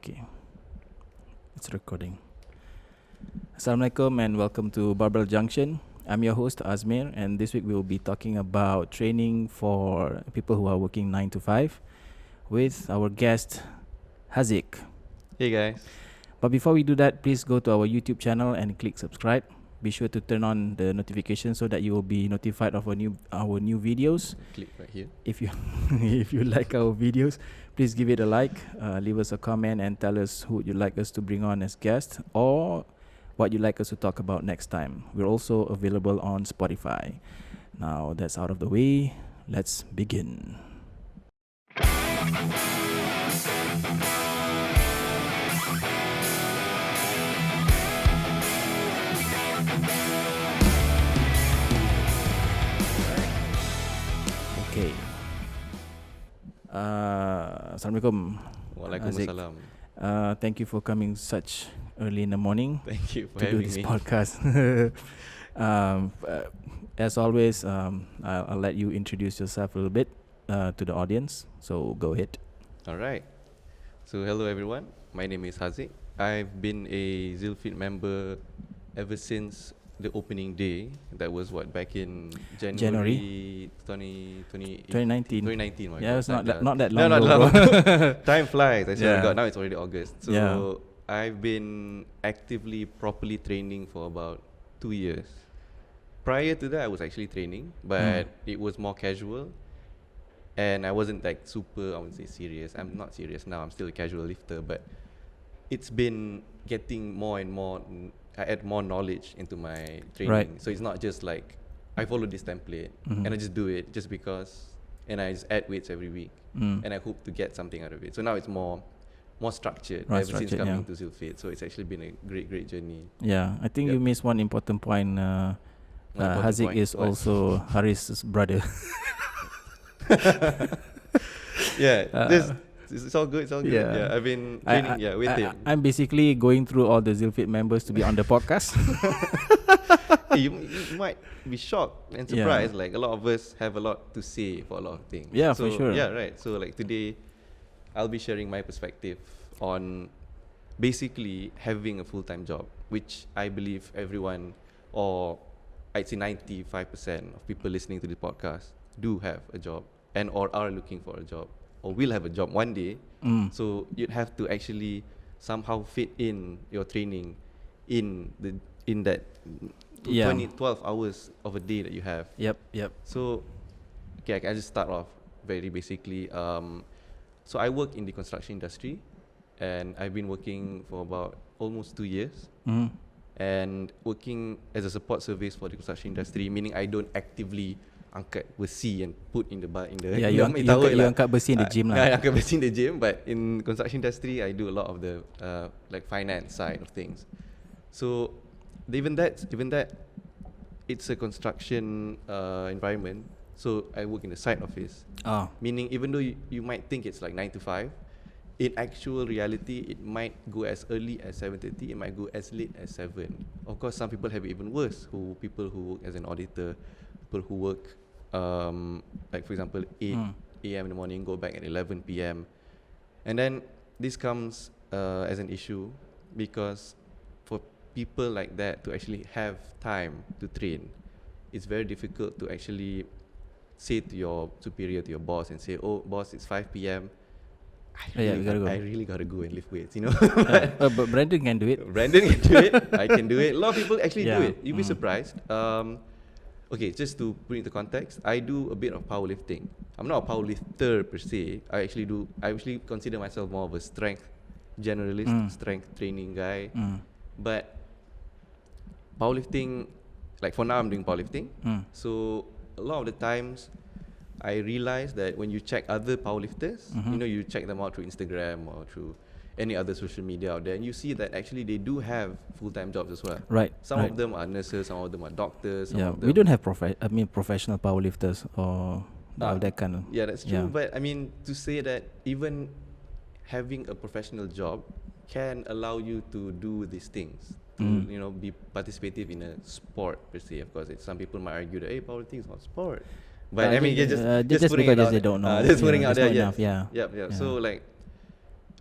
Okay, it's recording. Assalamualaikum and welcome to Barbell Junction. I'm your host Azmir, and this week we will be talking about training for people who are working 9 to 5 with our guest Haziq. Hey guys. But before we do that, please go to our YouTube channel and click subscribe. Be sure to turn on the notification so that you will be notified of our new videos. Click right here. If you if you like our videos, please give it a like, leave us a comment and tell us who you'd like us to bring on as guests or what you'd like us to talk about next time. We're also available on Spotify. Now that's out of the way, let's begin. Okay. Assalamualaikum. Waalaikumsalam. Thank you for coming such early in the morning Thank you for to do having this me. podcast. As always, I'll let you introduce yourself a little bit to the audience. So go ahead. Alright. So hello everyone. My name is Haziq. I've been a Zealfit member ever since the opening day. That was back in January 2019. 2019. My Yeah, God. it's not that long No, not ago. long. Time flies. I swear to Yeah. God. Now it's already August. So Yeah. I've been actively, properly training for about 2 years. Prior to that, I was actually training, but it was more casual. And I wasn't like super, I wouldn't say serious. I'm not serious now. I'm still a casual lifter, but it's been getting more and more. I add more knowledge into my training. Right. So it's not just like I follow this template Mhm. and I just do it just because, and I just add weights every week and I hope to get something out of it. So now it's more structured More ever since structured, coming yeah. to Zealfit. So it's actually been a great journey. Yeah, I think you Yep. missed one important point. One important Haziq point. is What? also Haris's brother. Yeah, it's all good. It's all good. yeah. Yeah, I've been training. With him. I'm basically going through all the Zealfit members to be on the podcast. You might be shocked and Yeah. surprised. Like a lot of us have a lot to say for a lot of things. Yeah, so, for sure. Yeah, right. So like today, I'll be sharing my perspective on basically having a full-time job, which I believe everyone, or I'd say 95% of people listening to this podcast do have a job and or are looking for a job or will have a job one day. So you'd have to actually somehow fit in your training in that Yeah. 12 hours of a day that you have. Yep. So, okay, I just start off very basically. So I work in the construction industry, and I've been working for about almost 2 years, and working as a support service for the construction industry, meaning I don't actively angkat besi and put in the Yeah, you angkat besi in the gym lah. I angkat besi in the gym, but in construction industry, I do a lot of the like finance side of things. So even that, it's a construction environment. So I work in the site office, meaning even though you might think it's like 9 to 5, in actual reality, it might go as early as 7:30. It might go as late as 7. Of course, some people have it even worse. People who work as an auditor, people who work like for example 8 a.m. in the morning, go back at 11 p.m. And then this comes as an issue because for people like that to actually have time to train, it's very difficult to actually say to your superior, to your boss, and say, "Oh, boss, it's 5 p.m. We gotta go." I really gotta go and lift weights." You know. But Brandon can do it. Brandon can do it. I can do it. A lot of people actually do Yeah. it. You'll be surprised. Okay, just to put into context, I do a bit of powerlifting. I'm not a powerlifter per se. I actually consider myself more of a strength generalist, strength training guy. But powerlifting, like for now I'm doing powerlifting. So a lot of the times I realize that when you check other powerlifters, you check them out through Instagram or through any other social media out there, and you see that actually they do have full-time jobs as well. Right. Some of them are nurses, some of them are doctors. Some of them We don't have professional powerlifters or all that kind of. Yeah, that's true. Yeah. But I mean, to say that even having a professional job can allow you to do these things, to be participative in a sport per se. Of course, some people might argue that powerlifting is not sport. But I mean, just because putting it out. they don't know. Just putting Yeah, out it's there. not enough, yeah. Yeah. So like,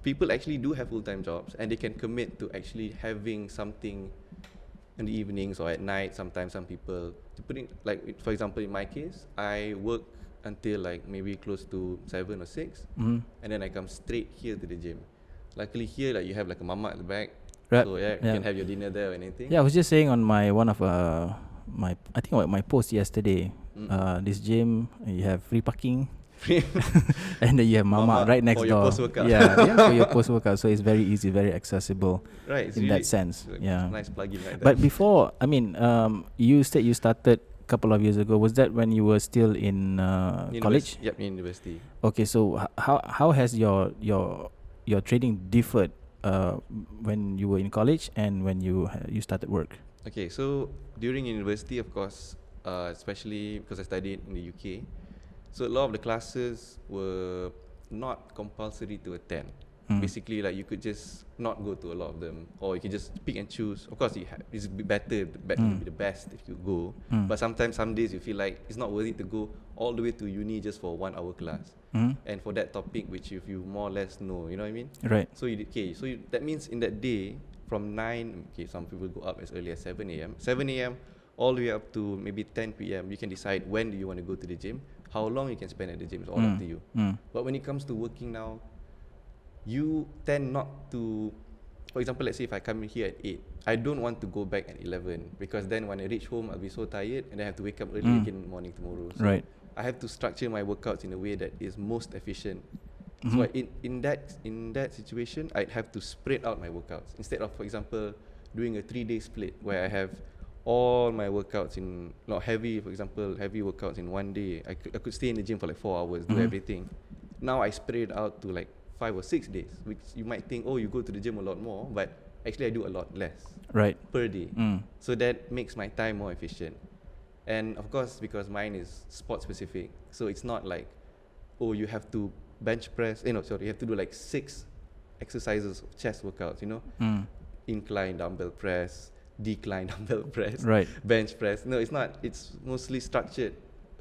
people actually do have full-time jobs and they can commit to actually having something in the evenings or at night. Sometimes some people, like for example in my case, I work until like maybe close to 7 or 6, and then I come straight here to the gym. Luckily here, like you have like a mama at the back, Right. so you can have your dinner there or anything. Yeah, I was just saying on my one of my I think my post yesterday. This gym you have free parking, and then you have mama right next for door. your post-workout. Yeah, for your post workout. So it's very easy, very accessible. Right, it's in really that sense. Yeah. nice plug-in like that. But before, I mean, you said you started a couple of years ago. Was that when you were still in college? Yep, in university. Okay, so how has your training differed when you were in college and when you started work? Okay, so during university, of course, especially because I studied in the UK, so a lot of the classes were not compulsory to attend. Basically, like you could just not go to a lot of them, or you can just pick and choose. Of course, it's better to be the best if you go. But sometimes, some days you feel like it's not worth it to go all the way to uni just for 1 hour class, and for that topic which you more or less know. You know what I mean? Right. So that means in that day from 9. Okay, some people go up as early as 7 a.m. 7 a.m. all the way up to maybe 10 p.m. You can decide when do you want to go to the gym, how long you can spend at the gym. It's all up to you. But when it comes to working now, you tend not to, for example, let's say if I come in here at 8, I don't want to go back at 11, because then when I reach home, I'll be so tired and I have to wake up early again in the morning tomorrow. So Right. I have to structure my workouts in a way that is most efficient. So in that situation, I'd have to spread out my workouts. Instead of, for example, doing a 3-day split where I have all my workouts in, not heavy, for example, heavy workouts in one day. I could stay in the gym for like 4 hours, do everything. Now I spread it out to like 5 or 6 days, which you might think, oh, you go to the gym a lot more, but actually I do a lot less per day. So that makes my time more efficient. And of course, because mine is sport specific, so it's not like, oh, you have to bench press, you have to do like 6 exercises of chest workouts, incline dumbbell press, decline dumbbell press, bench press. No, it's not. It's mostly structured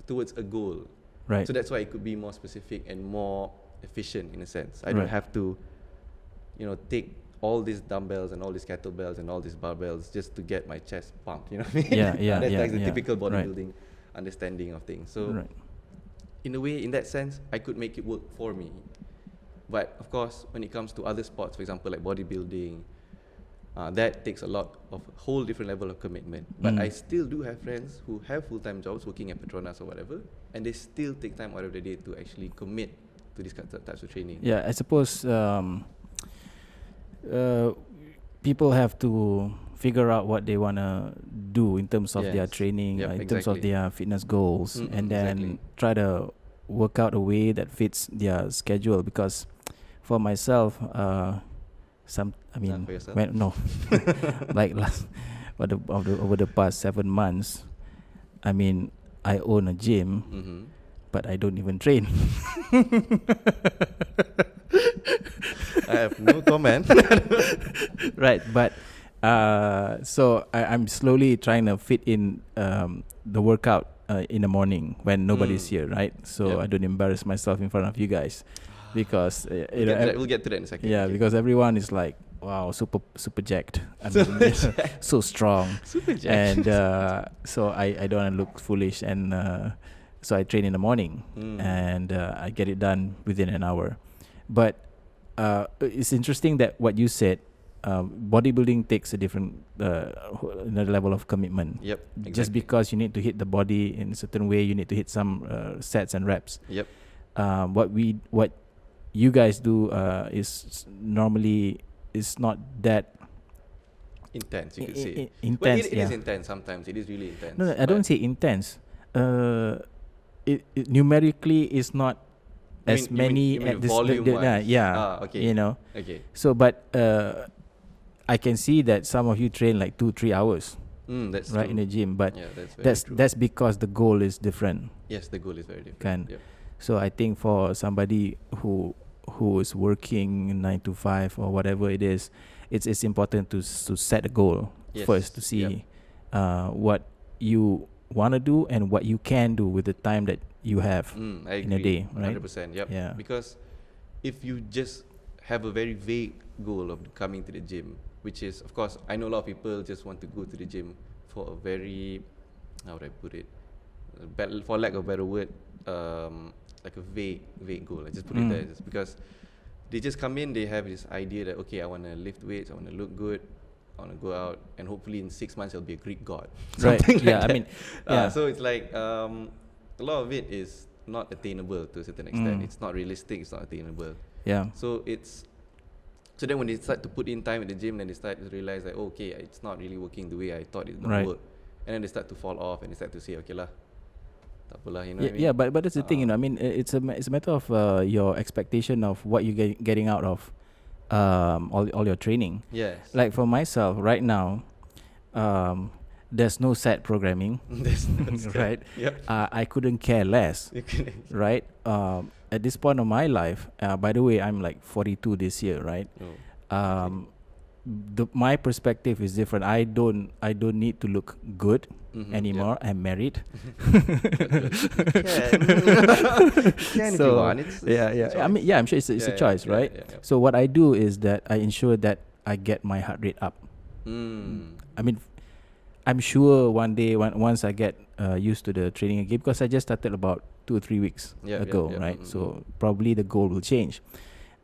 towards a goal. Right. So that's why it could be more specific and more efficient in a sense. I don't have to, take all these dumbbells and all these kettlebells and all these barbells just to get my chest pumped. You know what I mean? That's the typical bodybuilding understanding of things. So, in a way, in that sense, I could make it work for me. But of course, when it comes to other sports, for example, like bodybuilding, that takes a whole different level of commitment. But I still do have friends who have full-time jobs working at Petronas or whatever, and they still take time out of the day to actually commit to these types of training. Yeah, I suppose people have to figure out what they want to do in terms of their training, in terms of their fitness goals, and then try to work out a way that fits their schedule. Because for myself, like over the past 7 months, I mean, I own a gym, but I don't even train. I have no comment. Right, but so I'm slowly trying to fit in the workout in the morning when nobody's here, right? So I don't embarrass myself in front of you guys, because we'll get to that in a second. Yeah, because everyone is like, wow, super jacked. I mean, so strong. Super jacked. And so I don't want to look foolish, and so I train in the morning, and I get it done within an hour. But it's interesting that what you said, bodybuilding takes a different another level of commitment. Yep. Exactly. Just because you need to hit the body in a certain way, you need to hit some sets and reps. Yep. What you guys do is normally is not that intense, you could say. Intense. Well, it is intense sometimes. It is really intense. No, I don't say intense. It numerically is not as many at this volume-wise. Okay. Okay. So, but I can see that some of you train like 2-3 hours. That's right true. in the gym, but that's true. That's because the goal is different. Yes, the goal is very different. Yep. So I think for somebody who is working 9 to 5 or whatever it is, it's important to set a goal first to see what you want to do and what you can do with the time that you have I in a day, right? 100%. Yep. Yeah. Because if you just have a very vague goal of coming to the gym, which is, of course, I know a lot of people just want to go to the gym for a very, how would I put it, for lack of a better word, like a vague goal. I just put it there, just because they just come in, they have this idea that, okay, I want to lift weights, I want to look good, I want to go out, and hopefully in 6 months I'll be a Greek god. Right. Something like Yeah. that. I mean, yeah. So it's like a lot of it is not attainable to a certain extent. It's not realistic. It's not attainable. Yeah. So then when they start to put in time at the gym, then they start to realize that, oh, okay, it's not really working the way I thought it's gonna Right. work, and then they start to fall off and they start to say, okay lah, tak apalah, you know Yeah, what I mean? yeah, but that's the thing, you know. I mean, it's a matter of your expectation of what you getting out of all your training. Yes. Like for myself, right now, there's no set programming, There's no step. right? Yep. I couldn't care less, You can right? At this point of my life, by the way, I'm like 42 this year, right? Oh. My perspective is different. I don't need to look good anymore. I'm married. Can if you So, want. It's yeah. a I mean, choice. yeah, I'm sure it's a Yeah, choice, yeah, right? yeah. So what I do is that I ensure that I get my heart rate up. I mean, I'm sure one day, once I get used to the training again, because I just started about 2 or 3 weeks ago, right? So probably the goal will change.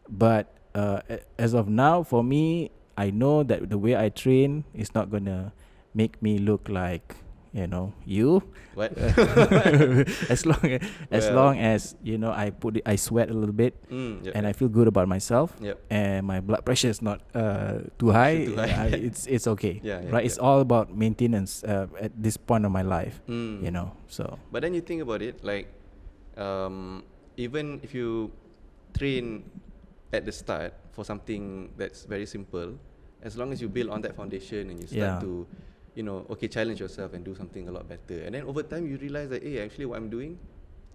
But as of now, for me, I know that the way I train is not gonna make me look like, you know, you. What? as long as you know, I sweat a little bit, and I feel good about myself, and my blood pressure is not too high. It's okay, right? It's all about maintenance at this point of my life, you know. So, but then you think about it, like, even if you train at the start for something that's very simple, as long as you build on that foundation and you start to, you know, okay, challenge yourself and do something a lot better, and then over time you realize that, hey, actually what I'm doing,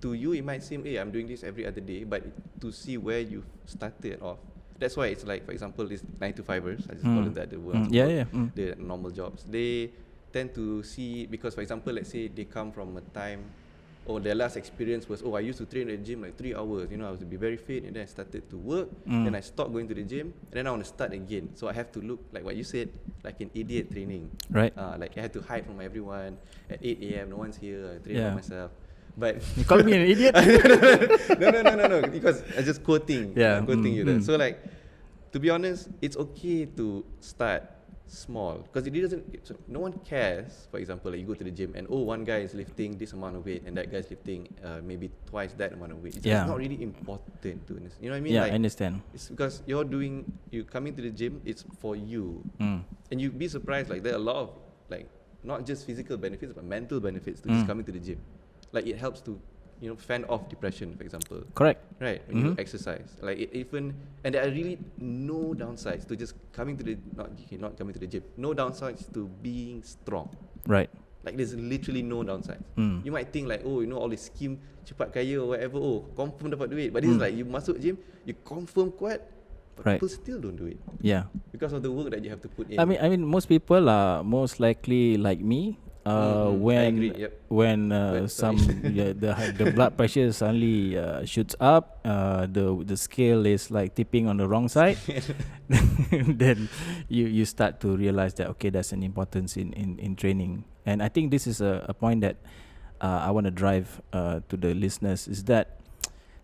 to you it might seem, hey, I'm doing this every other day, but to see where you started off, that's why it's like, for example, these 9-to-5ers, I just call it that, the ones who work the normal jobs, they tend to see, because for example, let's say they come from a time, or their last experience was, oh, I used to train at the gym like 3 hours, you know, I was to be very fit, and then I started to work, then I stopped going to the gym, and then I want to start again. So I have to look, like what you said, like an idiot training. right? Like I had to hide from everyone at 8 a.m, no one's here, I train by myself. But You call me an idiot? no, because I'm just quoting, quoting you there. So like, to be honest, it's okay to start small, because it doesn't, no one cares. For example, like you go to the gym and, oh, one guy is lifting this amount of weight and that guy's lifting maybe twice that amount of weight. It's not really important to us, you know what I mean? Yeah, like, I understand. it's because you coming to the gym, it's for you, and you'd be surprised, like there are a lot of, like, not just physical benefits but mental benefits to just coming to the gym. Like it helps to, you know, fend off depression, for example. Correct. Right, when you exercise, like and there are really no downsides to just coming to the not coming to the gym. No downsides to being strong. Right. Like there's literally no downsides. You might think like, oh, you know, all this scheme cepat kaya or whatever, oh, confirm dapat duit. But this is like, you masuk gym, you confirm kuat, but people still don't do it. Yeah. Because of the work that you have to put in. I mean, most people are most likely like me. I agree, When the blood pressure suddenly shoots up, the scale is like tipping on the wrong side, then you start to realize that, okay, that's an importance in training. And I think this is a point that I want to drive to the listeners, is that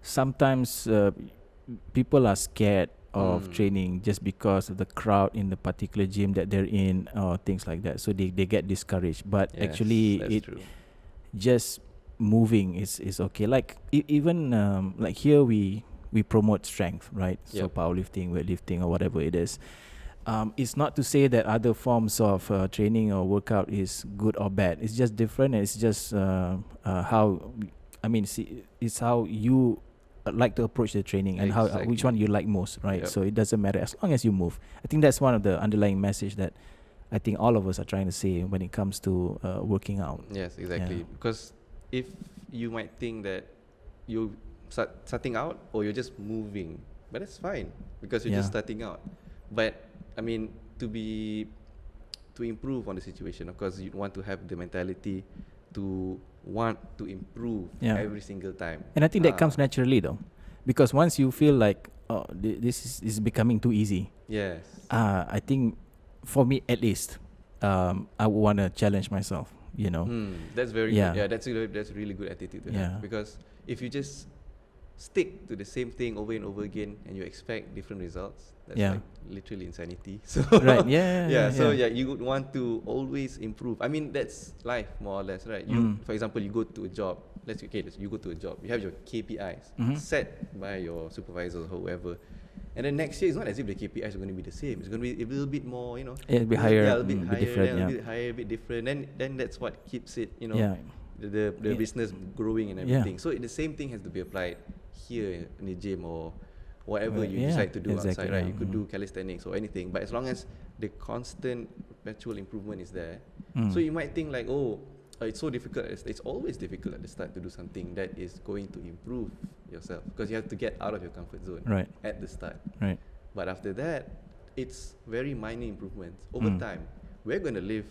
sometimes people are scared of training just because of the crowd in the particular gym that they're in, or things like that, so they get discouraged. But actually just moving is okay. Like even like here we promote strength, right? So powerlifting, weightlifting, or whatever it is. It's not to say that other forms of training or workout is good or bad. It's just different. It's just how, I mean, it's how you like to approach the training, and how which one you like most, right? So it doesn't matter as long as you move. I think that's one of the underlying message that I think all of us are trying to say when it comes to working out. Yes, exactly. Because if you might think that you starting out, or you're just moving, but that's fine because you're just starting out. But I mean, to improve on the situation, of course, you want to have the mentality to want to improve every single time. And I think that comes naturally though, because once you feel like, oh, this is becoming too easy. Yes. I think for me at least, I would want to challenge myself. That's very Yeah. good. Yeah, that's a really good attitude to Yeah. have, because if you just stick to the same thing over and over again and you expect different results, that's Yeah. like literally insanity. So Right. Yeah. So you would want to always improve. I mean, that's life more or less, right? You, for example, you go to a job. You go to a job. You have your KPIs set by your supervisor or whoever. And then next year, it's not as if the KPIs are going to be the same. It's going to be a little bit more, It'll be higher. Yeah, a little bit higher, different. then Yeah. a bit higher, a bit different. Then that's what keeps it, Yeah. the Yeah. business growing and Yeah. everything. So the same thing has to be applied here in the gym or whatever Right, you yeah, decide to do exactly, outside, right? yeah. You could do calisthenics or anything, but as long as the constant perpetual improvement is there. So you might think like, it's so difficult. It's always difficult at the start to do something that is going to improve yourself, because you have to get out of your comfort zone Right. at the start. Right. But after that, it's very minor improvements over time. We're going to live,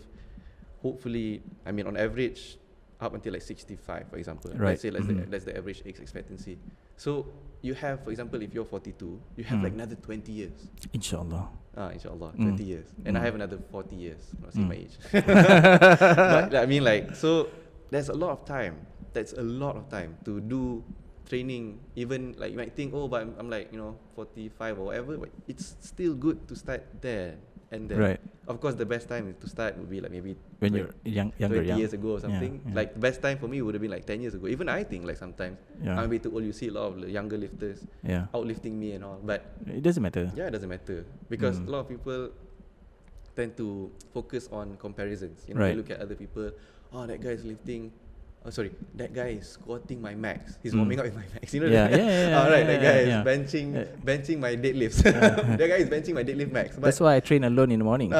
hopefully, I mean, on average, up until like 65, for example. Right. Let's say that's the average age expectancy. So you have, for example, if you're 42, you have like another 20 years. Inshallah. Inshallah, 20 years. And I have another 40 years. Not saying my age. But I mean, like, so there's a lot of time. That's a lot of time to do training. Even like you might think, but I'm like 45 or whatever, but it's still good to start there and then. Right. Of course, the best time to start would be like maybe When you're younger, 20 years ago or something. Yeah. Like the best time for me would have been like 10 years ago. Even I think like sometimes I'm a bit too old. You see a lot of the younger lifters outlifting me and all, but it doesn't matter. yeah, it doesn't matter, because a lot of people tend to focus on comparisons. They look at other people. That guy is lifting. That guy is squatting my max. He's warming up with my max. That guy is benching my deadlifts. That guy is benching my deadlift max. But that's why I train alone in the morning.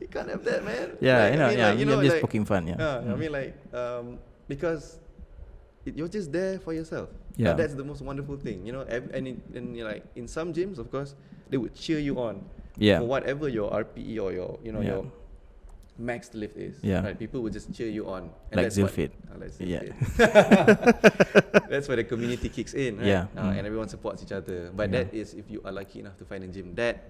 You can't have that, man. I'm just poking fun. I mean, like, because you're just there for yourself. Yeah. That's the most wonderful thing, like in some gyms, of course, they would cheer you on for whatever your RPE or your max lift is. Right? People would just cheer you on. And like that's Zealfit. That's where the community kicks in, right? Yeah. And everyone supports each other. But that is if you are lucky enough to find a gym that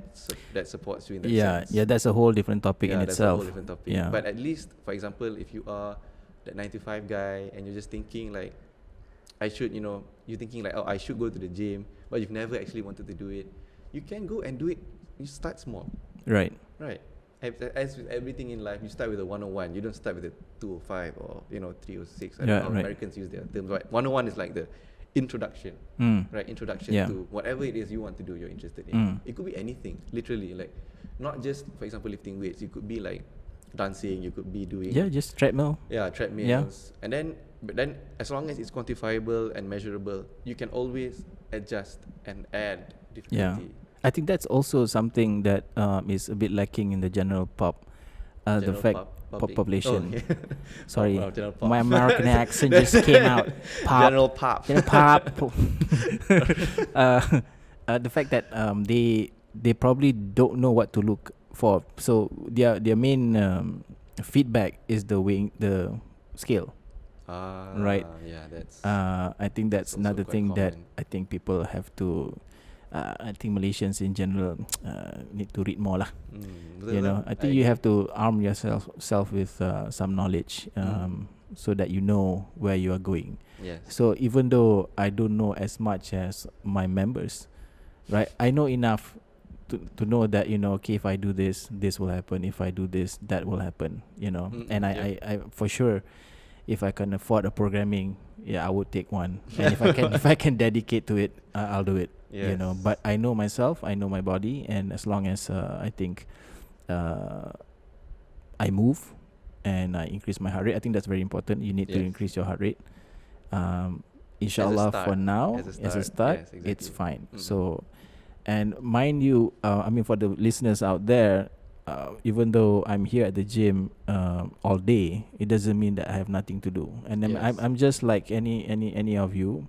supports you in that sense. Yeah, that's a whole different topic in that's itself. A whole different topic. Yeah. But at least, for example, if you are that 9-to-5 guy and you're just thinking like, you're thinking like, I should go to the gym, but you've never actually wanted to do it, you can go and do it. You start small. Right. As with everything in life, you start with a 101. You don't start with a 205 or 306. I don't know how Americans use their terms. Right? 101 is like the introduction, right? Introduction to whatever it is you want to do, you're interested in. It could be anything, literally. Like, not just, for example, lifting weights. It could be like dancing. You could be doing just treadmill. Treadmills. But then, as long as it's quantifiable and measurable, you can always adjust and add difficulty. I think that's also something that is a bit lacking in the general population. Sorry, general pop. my American accent just came out. General pop. The fact that they probably don't know what to look for, so their main feedback is the scale. Right. Yeah, that's. I think that's another thing common. that I think people have to. I think Malaysians in general need to read more lah. I think you have to arm yourself with some knowledge so that you know where you are going. Yes. So even though I don't know as much as my members, right? I know enough to know that okay, if I do this will happen. If I do this, that will happen. And I for sure, if I can afford a programming, I would take one. And if I can dedicate to it, I'll do it. Yes. But I know myself, I know my body, and as long as I think I move and I increase my heart rate, I think that's very important. You need to increase your heart rate. Inshallah, for now, as a start, yes, exactly. It's fine. So, and mind you, I mean, for the listeners out there, even though I'm here at the gym all day, it doesn't mean that I have nothing to do. And then I'm just like any of you.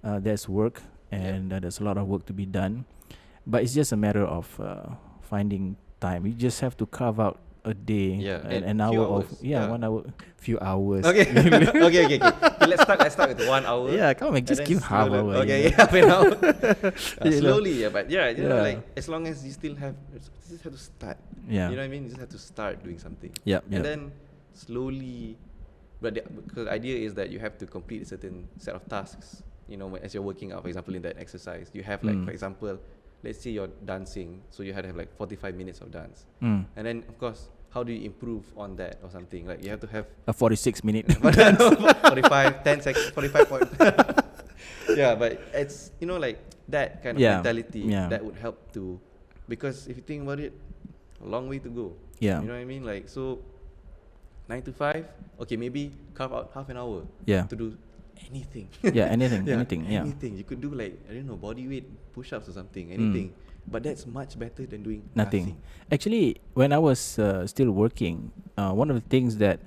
There's work. And there's a lot of work to be done, but it's just a matter of finding time. You just have to carve out a day, Yeah, an and hour few of hours. 1 hour, few hours. Okay. okay. Let's start with 1 hour. Yeah, come on, just and then give half hour. Okay, you know. half an hour. You know. Slowly, but you know, Yeah. like as long as you still have, you just have to start. Yeah. You know what I mean? You just have to start doing something. Yep, And yep. then slowly, because the idea is that you have to complete a certain set of tasks. You know, as you're working out, for example, in that exercise, you have like, for example, let's say you're dancing, so you had to have like 45 minutes of dance. And then, of course, how do you improve on that or something? Like you have to have A 46-minute. 45, 10 seconds, 45 point. Yeah, but it's, you know, like that kind of mentality that would help to, because if you think about it, a long way to go. Yeah. You know what I mean? Like, so 9 to 5, okay, maybe carve out half an hour to do anything. Anything. Anything. You could do like, I don't know, body weight push-ups or something, anything. But that's much better than doing nothing. Actually, when I was still working, one of the things that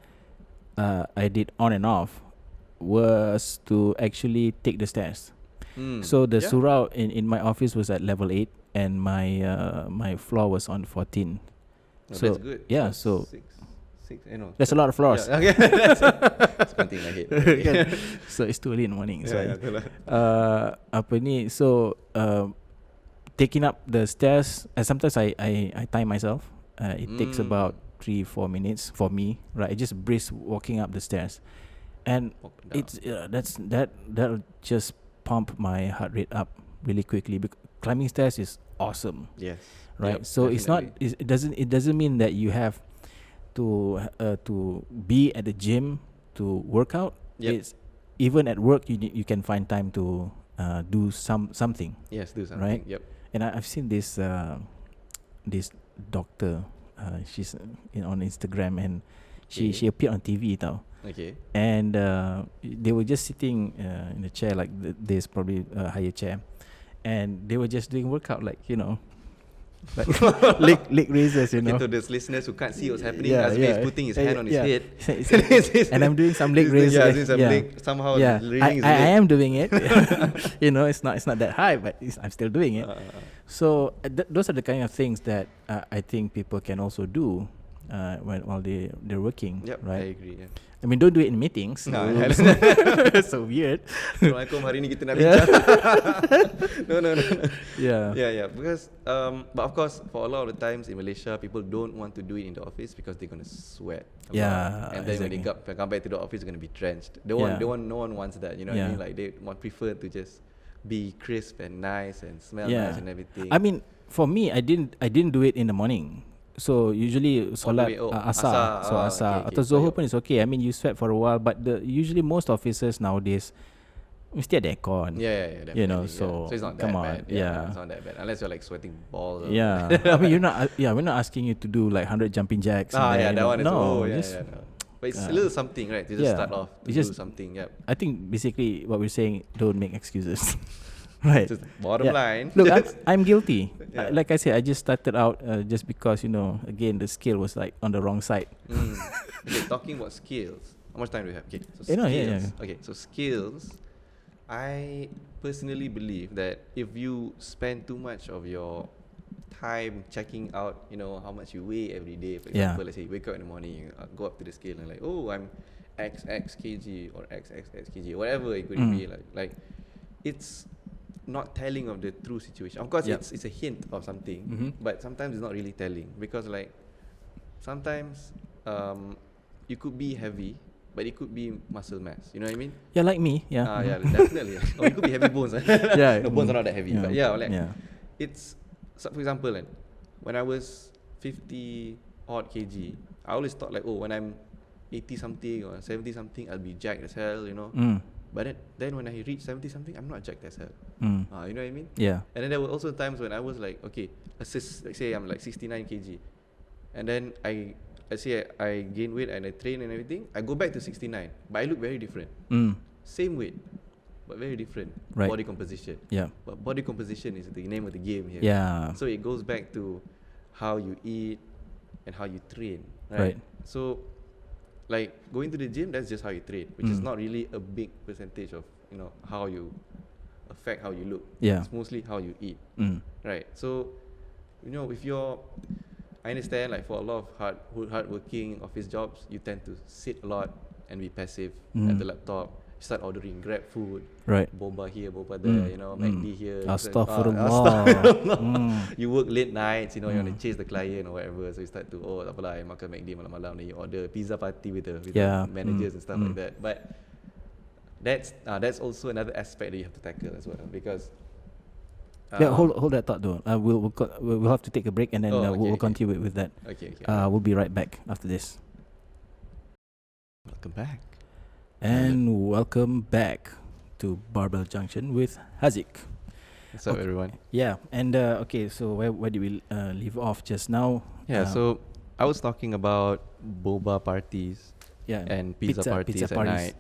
I did on and off was to actually take the stairs. So the surau in my office was at level 8, and my floor was on 14. Oh, so that's good. yeah, so so 6, you know. there's a lot of floors. Yeah, okay. That's one thing I hate. Okay. So it's too early in the morning. So Betul lah. so taking up the stairs, sometimes I time myself. It takes about 3-4 minutes for me, right? I just brisk walking up the stairs, and it's that'll just pump my heart rate up really quickly. Because climbing stairs is awesome. Yes. Right. Yep, so definitely. it doesn't mean that you have to be at the gym to work out. Yep. It's even at work you can find time to do something. Yes, do something. Right? Yep. And I've seen this doctor. She's on Instagram, and she appeared on TV tau. Okay. And they were just sitting in a chair, like there's probably a higher chair, and they were just doing workout, like like leg raises, Okay, to those listeners who can't see what's happening, Yeah, Azmi yeah. is putting his hand on his head. And I'm doing some leg raises. Yeah, doing some leg, somehow raising his I leg. am doing it. It's not that high, but I'm still doing it. So those are the kind of things that I think people can also do while they're working. Yep, right? I agree. Yeah. I mean, don't do it in meetings. No, so weird. Assalamualaikum, hari ni kita nak bincang. No. Yeah. Because, but of course, for a lot of the times in Malaysia, people don't want to do it in the office because they're gonna sweat. a lot. And then when they come back to the office, they're gonna be drenched. No one wants that. You know what I mean? Like they prefer to just be crisp and nice and smell nice and everything. I mean, for me, I didn't do it in the morning. So usually solat asar. So asar atau zuhur pun is okay. I mean, you sweat for a while, but usually most offices nowadays mesti ada aircon. Yeah, definitely. You know, so it's not come that on. bad. It's not that bad unless you're like sweating balls. Yeah. I mean, we're not asking you to do like 100 jumping jacks. That one is no. But it's a little something, right? To just start off to do something. Yep. I think basically what we're saying, don't make excuses. Right. Just bottom line. Look, I'm guilty. Like I said, I just started out just because, again, the scale was like on the wrong side. Okay, talking about skills. How much time do we have? Okay, so skills. Okay, so skills. I personally believe that if you spend too much of your time checking out, how much you weigh every day, for example, let's say you wake up in the morning, you go up to the scale and like, oh, I'm XX kg or XXX kg, whatever it could be, like it's not telling of the true situation. Of course, it's a hint of something, but sometimes it's not really telling because like sometimes you could be heavy, but it could be muscle mass. You know what I mean? Yeah, like me. Yeah. Yeah, definitely. Or it could be heavy bones. No, bones are not that heavy. But it's for example, when I was 50 odd kg, I always thought like, oh, when I'm 80 something or 70 something, I'll be jacked as hell. But then when I reach 70 something, I'm not jacked as hell. You know what I mean? Yeah. And then there were also times when I was like, okay, let's say I'm like 69 kg, and then let's say I gain weight and I train and everything, I go back to 69, but I look very different. Same weight, but very different body composition. Yeah. But body composition is the name of the game here. Yeah. So it goes back to how you eat and how you train, Right. So like going to the gym, that's just how you train, which is not really a big percentage of how you affect how you look. Yeah. It's mostly how you eat. Right. So if you're I understand, like for a lot of hardworking office jobs, you tend to sit a lot and be passive at the laptop. You start ordering Grab food, Right. boba here, boba there, you know, McD here. Astaghfirullah. You work late nights, you know, you want to chase the client or whatever. So you start to, tak apalah, I makan McD malam-malam. Then you order pizza party with the managers and stuff like that. But that's also another aspect that you have to tackle as well, because hold that thought though. We'll have to take a break and then we'll continue with that. Okay. We'll be right back after this. Welcome back. And welcome back to Barbell Junction with Haziq. What's up, everyone? Yeah, and okay, so where did we leave off just now? Yeah, so I was talking about boba parties and pizza parties at night.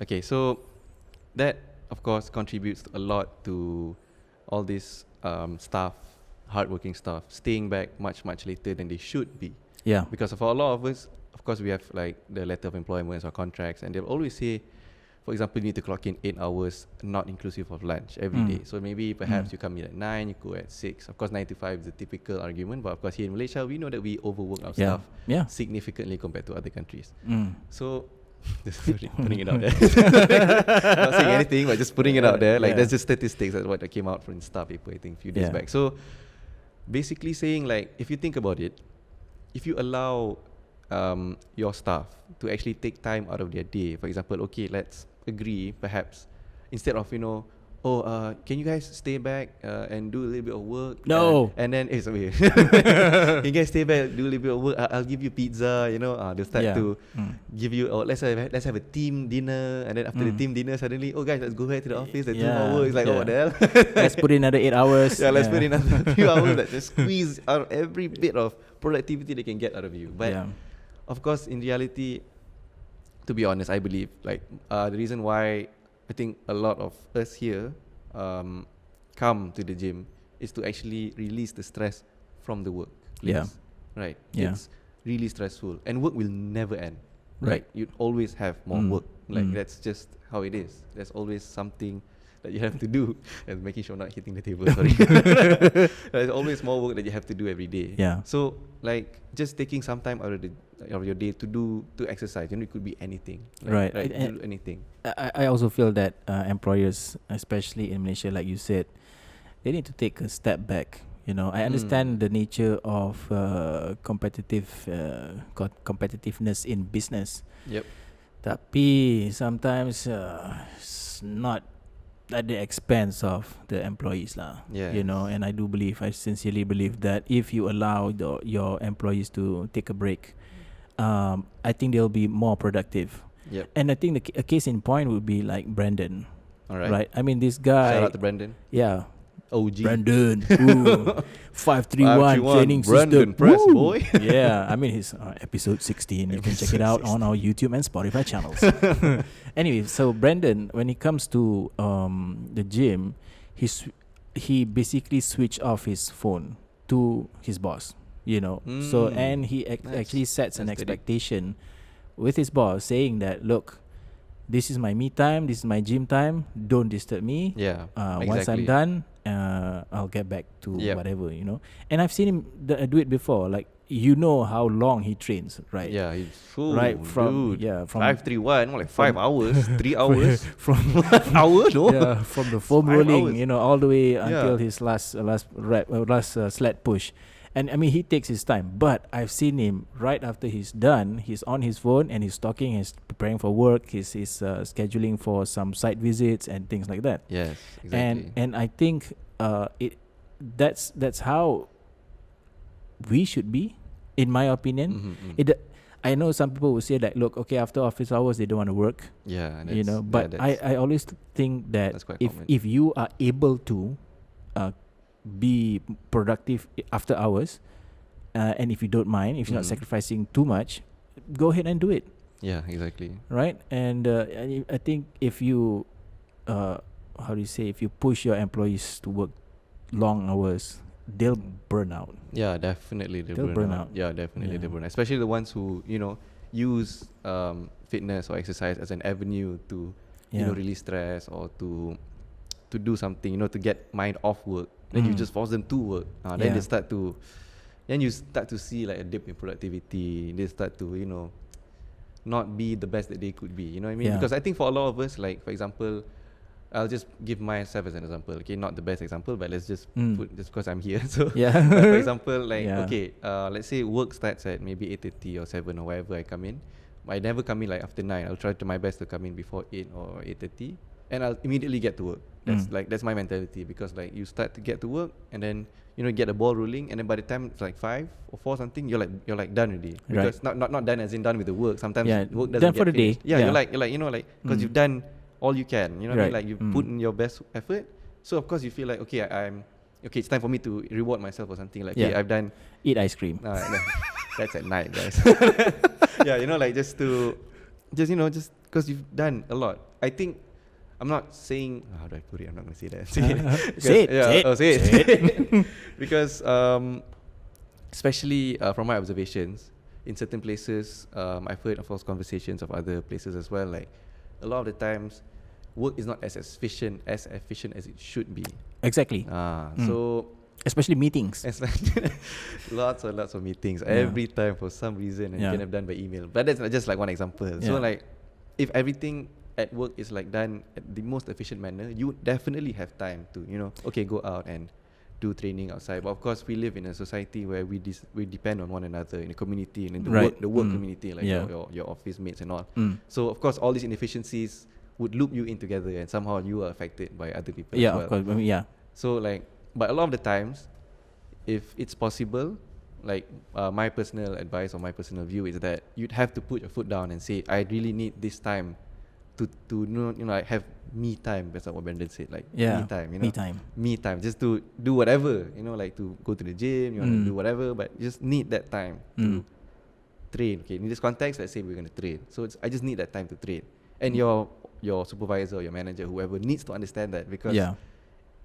Okay, so that, of course, contributes a lot to all this staff, hardworking staff, staying back much later than they should be. Yeah. Because for a lot of us, of course, we have like the letter of employment or contracts, and they'll always say, for example, you need to clock in 8 hours, not inclusive of lunch every day. So maybe perhaps you come in at 9, you go at 6. Of course, 9 to 5 is the typical argument, but of course here in Malaysia, we know that we overwork our staff significantly compared to other countries. So just putting it out there. Not saying anything, but just putting it out there. Like that's just statistics. That's what came out from Star paper, I think, a few days back. So basically saying, like, if you think about it, if you allow your staff to actually take time out of their day, for example, okay, let's agree, perhaps instead of, can you guys stay back and do a little bit of work? No. And then, sorry. Can you guys stay back, do a little bit of work? I'll give you pizza, they'll start to give you, let's have a team dinner. And then after the team dinner, suddenly, guys, let's go back to the office at 2 hours. It's like, what the hell? Let's put in another 8 hours. Let's put in another few hours. Let's just squeeze out every bit of productivity they can get out of you. But of course, in reality, to be honest, I believe, like, the reason why I think a lot of us here come to the gym is to actually release the stress from the work. Right. It's really stressful, and work will never end. Right. You always have more work. Like that's just how it is. There's always something that you have to do, and making sure I'm not hitting the table. Sorry. There's always more work that you have to do every day. Yeah. So like just taking some time out of your day to exercise. It could be anything. Right. Do anything. I also feel that employers, especially in Malaysia, like you said, they need to take a step back. I understand the nature of competitiveness in business. Yep. Tapi sometimes it's not at the expense of the employees lah. Yes. And I sincerely believe that if you allow your employees to take a break, I think they'll be more productive. Yep. And I think a case in point would be like Brandon. All right. Right. I mean, this guy. Shout out to Brandon. Yeah. OG. Brandon. 531 training Brandon system. Press, boy. Yeah. I mean, his episode 16. You can check it out on our YouTube and Spotify channels. Anyway, so Brandon, when it comes to the gym, he basically switched off his phone to his boss. So and he actually sets an expectation with his boss, saying that, look, this is my me time, this is my gym time, don't disturb me. Exactly. Once I'm done, I'll get back to whatever. And I've seen him do it before. Like, how long he trains, right? Yeah, he's from 531, more like 5 hours, 3 hours, from hour, no? Yeah, from the foam rolling, all the way until his last sled push. And I mean, he takes his time, but I've seen him right after he's done, he's on his phone and he's talking, he's preparing for work, he's scheduling for some site visits and things like that. Yes, exactly. And I think that's how we should be, in my opinion. I know some people will say that, look, okay, after office hours they don't want to work. Yeah, but I always think that if you are able to be productive after hours, and if you don't mind, if you're not sacrificing too much, go ahead and do it. Yeah, exactly. Right. And I think if you if you push your employees to work long hours, they'll burn out. Yeah, definitely they'll burn out. Yeah, definitely they'll burn out. Especially the ones who use fitness or exercise as an avenue to release stress or to do something, to get mind off work. Then you just force them to work. Then they start to then you start to see like a dip in productivity. They start to, you know, not be the best that they could be. You know what I mean? Yeah. Because I think for a lot of us, like for example, I'll just give myself as an example. Okay, not the best example, but let's just put just because I'm here. So Yeah. for example, like Yeah. okay, let's say work starts at maybe 8:30 or 7 or wherever I come in. I never come in like after 9. I'll try to my best to come in before 8 or 8:30, and I'll immediately get to work. That's my mentality, because like you start to get to work and then, you know, get the ball rolling, and then by the time it's like 5 or 4 something, you're like done already. Because not done as in done with the work. Sometimes work doesn't done get for the finished. day. Yeah, you're like you know, like because you've done all you can. You know what I mean? Like you put in your best effort. So of course you feel like okay, it's time for me to reward myself or something. Like okay, I've done. Eat ice cream. No, that's at night, guys. Yeah, you know, like just because you've done a lot. I think I'm not saying, how do I put it? I'm not going to say that. Say it. Say it. Because especially from my observations, in certain places, I've heard of course conversations of other places as well. Like a lot of the times, work is not as efficient as it should be. Exactly. So especially meetings. Lots of meetings every time for some reason, and you can have done by email. But that's just like one example. So like, if everything at work is like done at the most efficient manner, you definitely have time to, you know, okay, go out and do training outside. But of course, we live in a society where we depend on one another in a community and in the work community, like your office mates and all. So of course, all these inefficiencies would loop you in together, and somehow you are affected by other people as well. Of course. I mean, So like, but a lot of the times, if it's possible, like my personal advice or my personal view is that you'd have to put your foot down and say, I really need this time to you know, like have me time. That's what Brandon said, like me time, you know, me time, just to do whatever, you know, like to go to the gym, you want to do whatever, but you just need that time to train. Okay, in this context, let's say we're going to train, so I just need that time to train, and your supervisor, your manager, whoever needs to understand that, because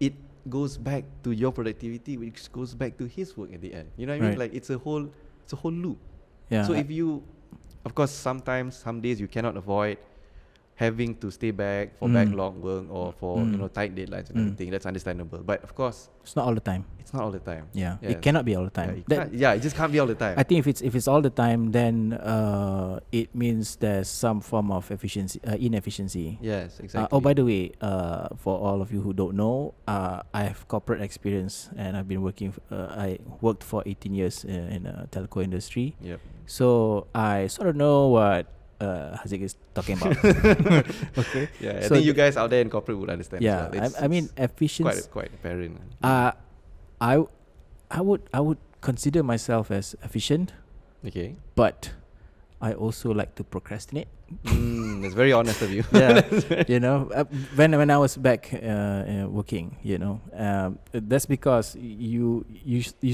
it goes back to your productivity, which goes back to his work at the end. You know what I mean? Like it's a whole loop. So if you, of course, sometimes some days you cannot avoid having to stay back for backlog work or for you know, tight deadlines and everything. That's understandable. But of course, it's not all the time. It's not all the time. Yeah, it cannot be all the time. It just can't be all the time. I think if it's all the time, then it means there's some form of inefficiency. Yes, exactly. Oh, by the way, for all of you who don't know, I have corporate experience, and I've been working. I worked for 18 years in the telco industry. Yep. So I sort of know what Haziq is talking about. Okay. Yeah, I think you guys out there in corporate would understand. Yeah, well. I mean efficiency. Quite apparent. I would consider myself as efficient. Okay. But I also like to procrastinate. That's very honest of you. Yeah, you know, when I was back working, you know, that's because you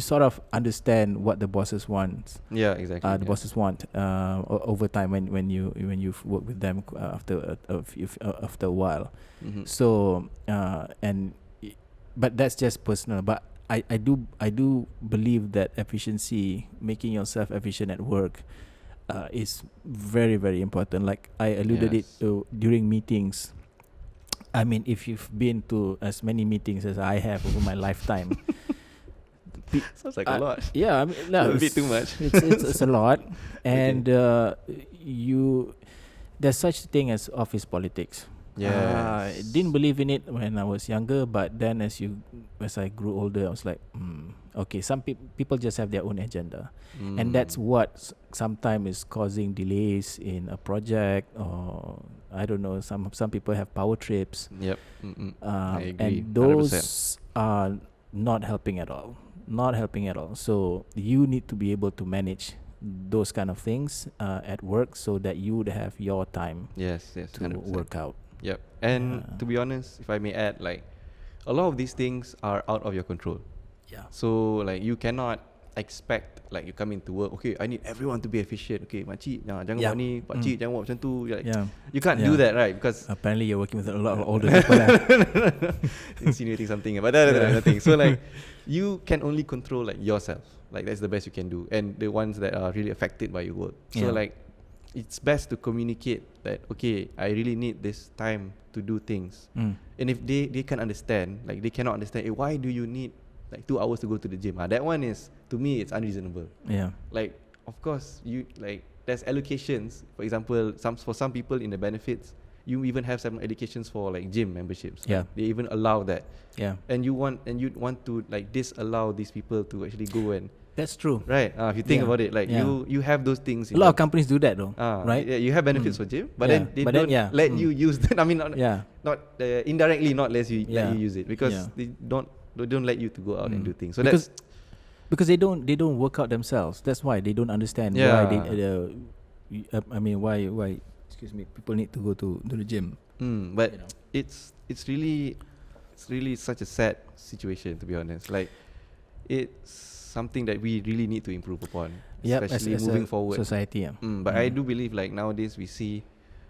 sort of understand what the bosses want. Yeah, exactly. The bosses want over time when you've worked with them after a while. So but that's just personal. But I do believe that efficiency, making yourself efficient at work, is very, very important. Like I alluded it to during meetings. I mean, if you've been to as many meetings as I have over my lifetime, sounds like a lot. Yeah, I mean, no, a bit too much. It's a lot, and there's such a thing as office politics. I didn't believe in it when I was younger, but then as I grew older, I was like, okay, some people just have their own agenda, and that's what sometimes is causing delays in a project, or I don't know, some people have power trips. Yep. I agree. And those 100%. Are not helping at all. So you need to be able to manage those kind of things at work, so that you would have your time to 100%. Work out. Yep. And to be honest, if I may add, like a lot of these things are out of your control. Yeah. So like you cannot expect, like you come into work, okay, I need everyone to be efficient. Okay, makcik, jangan buat ni, pakcik jangan buat macam tu. Like, you can't do that, right? Because apparently you're working with a lot of older people. Insinuating something about that. So like you can only control like yourself. Like that's the best you can do, and the ones that are really affected by your work. So like it's best to communicate that, okay, I really need this time to do things. And if they can understand, like they cannot understand, why do you need like 2 hours to go to the gym. That one is, to me, it's unreasonable. Yeah. Like, of course, you like there's allocations. For example, for some people in the benefits, you even have some allocations for like gym memberships. Yeah. They even allow that. Yeah. And you want to like disallow these people to actually go and That's true. right. If you think Yeah. about it, like Yeah. you have those things. A lot of companies do that though, right? Yeah, you have benefits for gym, but Yeah. then they But then, don't let you use that. I mean, not indirectly, not let you use it because they don't let you to go out and do things. So because they don't work out themselves. That's why they don't understand why they why excuse me, people need to go to the gym. But it's really such a sad situation, to be honest. Like, it's something that we really need to improve upon, especially as moving forward. Society, But I do believe, like, nowadays we see,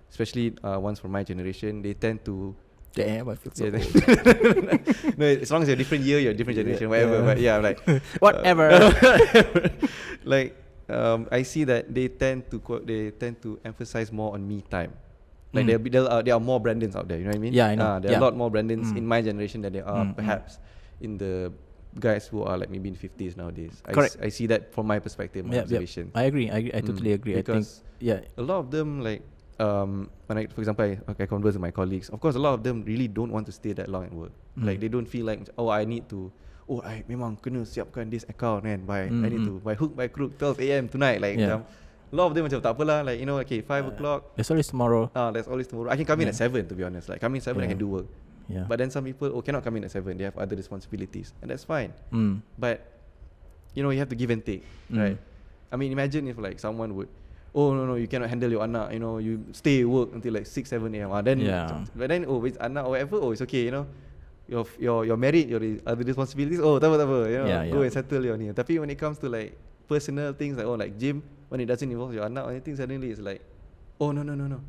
especially ones from my generation, they tend to. Damn, I feel so old. No, as long as you're a different year, you're a different generation, whatever. Yeah. But yeah, like whatever. Like, I see that they tend to emphasize more on me time. Like there are more Brandons out there, you know what I mean? Yeah, I know. There are a lot more Brandons in my generation than there are perhaps in the guys who are like maybe in 50s nowadays. Correct. I see that from my perspective, my observation. I agree. I totally agree. Because I think a lot of them, like when for example I converse with my colleagues, of course a lot of them really don't want to stay that long at work. Like they don't feel like, I need to, I memang kena siapkan this account kan, I need to by hook by crook 12 a.m. tonight, like a lot of them macam tak apalah, like, you know, okay, 5 o'clock. There's always tomorrow. There's always tomorrow. I can come in at 7, to be honest. Like, come in 7, I can do work. Yeah. But then some people cannot come in at 7. They have other responsibilities, and that's fine. But you know, you have to give and take, right? I mean, imagine if like someone would, no, you cannot handle your anak. You know, you stay at work until like 6, 7 a.m. But then with anak or whatever, it's okay. You know, you're married, your other responsibilities. Tak apa. You know, go and settle your ni. Tapi when it comes to like personal things like gym, when it doesn't involve your anak or anything, suddenly it's like, no.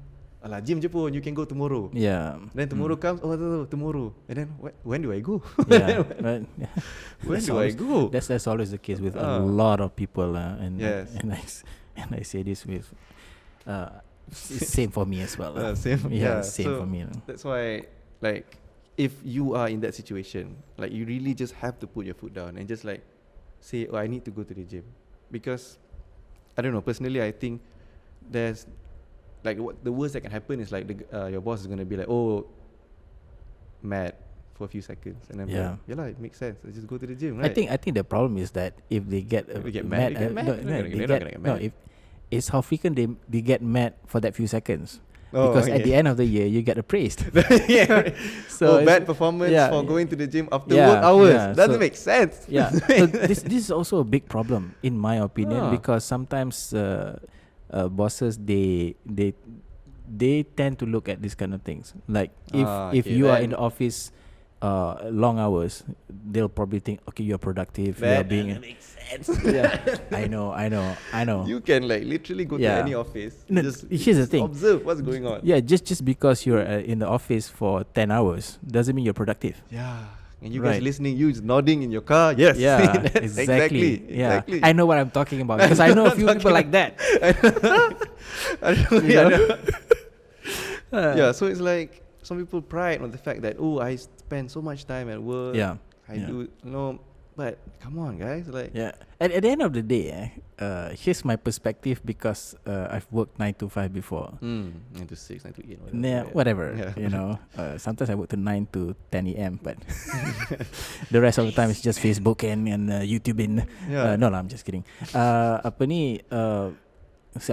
Alah, gym je pun, you can go tomorrow. Yeah. Then tomorrow comes, tomorrow. And then when do I go? Yeah. When do I go? That's always the case with a lot of people, and yes. and I say this with same for me as well. Same. Same for me. That's why, like, if you are in that situation, like, you really just have to put your foot down and just like say, I need to go to the gym. Because I don't know, personally I think there's like the worst that can happen is like your boss is gonna be like, mad for a few seconds, and then it makes sense. Let's just go to the gym, right? I think the problem is that if they get mad, if it's how frequent they get mad for that few seconds. Because at the end of the year, you get appraised. So bad performance for going to the gym after work hours. Doesn't make sense. Yeah. So this is also a big problem, in my opinion, because sometimes bosses they tend to look at these kind of things. Like if you are in the office long hours, they'll probably think, okay, you're productive. That you're being makes sense. I know. You can like literally go to any office. No, here's the thing. Observe what's going on. Yeah, just because you're in the office for 10 hours doesn't mean you're productive. Yeah. And you guys listening, you just nodding in your car. Yes. Yeah, exactly. I know what I'm talking about because I know a few people like that. So it's like some people pride on the fact that I spend so much time at work. I do, but come on, guys, like. At the end of the day, here's my perspective because I've worked 9 to 5 before. 9 to 6, 9 to 8, whatever. You know, sometimes I work to 9 to 10 a.m. But the rest of the time it's just Facebook and YouTube. No, I'm just kidding. I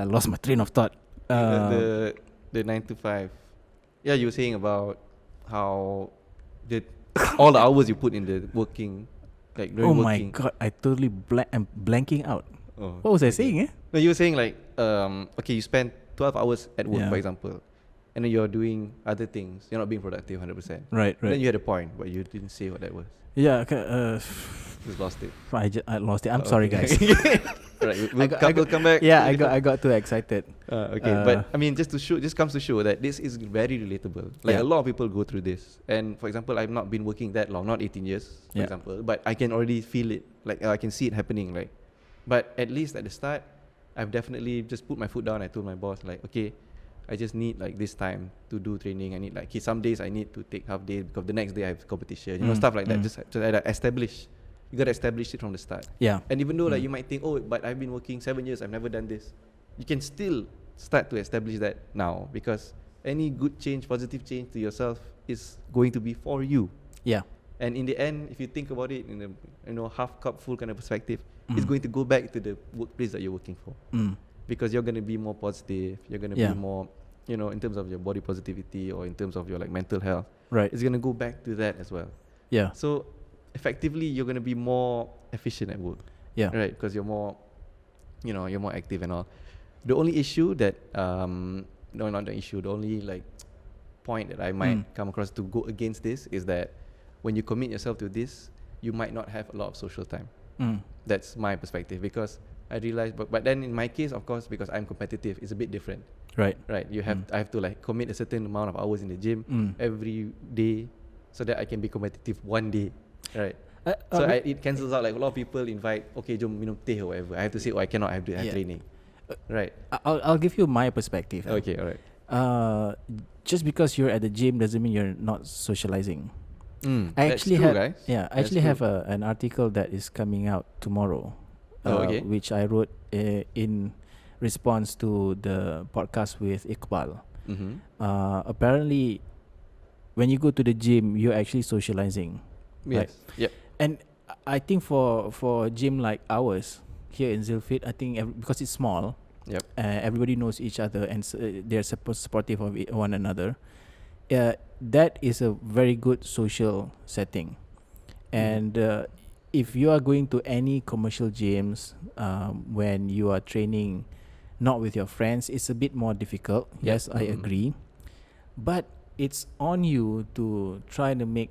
lost my train of thought. The 9 to 5. Yeah, you were saying about how all the hours you put in the working. Like my god, I totally I'm blanking out. What was I saying? No, you were saying like okay, you spend 12 hours at work, for example, and then you're doing other things. You're not being productive 100%. Right. Then you had a point, but you didn't say what that was. Yeah. Just lost it. I lost it. I'm sorry, guys. Right, we'll come back. Yeah, I got too excited. Okay, but I mean, just comes to show that this is very relatable. Like a lot of people go through this. And for example, I've not been working that long, not 18 years, for example, but I can already feel it. Like I can see it happening. Like, but at least at the start, I've definitely just put my foot down. I told my boss, like, okay, I just need like this time to do training. I need some days I need to take half day because the next day I have competition. You know, stuff like that. Just to establish You got to establish it from the start. Yeah. And even though like you might think, oh, but I've been working 7 years, I've never done this. You can still start to establish that now, because any good change, positive change to yourself is going to be for you. Yeah. And in the end, if you think about it in a half cup full kind of perspective, it's going to go back to the workplace that you're working for. Because you're going to be more positive, you're going to be more, in terms of your body positivity or in terms of your like mental health. Right. It's going to go back to that as well. Yeah. So effectively, you're going to be more efficient at work. Yeah. Right, because you're more, you're more active and all. The only issue that, no, not the issue, the only like point that I might come across to go against this is that when you commit yourself to this, you might not have a lot of social time. That's my perspective, because I realized, but then in my case, of course, because I'm competitive, it's a bit different. Right. Right. I have to like commit a certain amount of hours in the gym every day, so that I can be competitive one day. Right. So it cancels out. Like a lot of people invite, okay, jom minum teh or whatever. I have to say, oh, I cannot. I have to have training. Right. I'll give you my perspective. Okay. All right. Just because you're at the gym doesn't mean you're not socializing. I That's actually true, have, guys. I actually have an article that is coming out tomorrow, which I wrote in response to the podcast with Iqbal. Apparently, when you go to the gym, you're actually socializing. Yes. Right? Yep. And I think for a gym like ours here in Zealfit, I think because it's small, everybody knows each other and they're supportive of one another. That is a very good social setting. And if you are going to any commercial gyms, when you are training not with your friends, it's a bit more difficult. Yes, I agree. But it's on you to try to make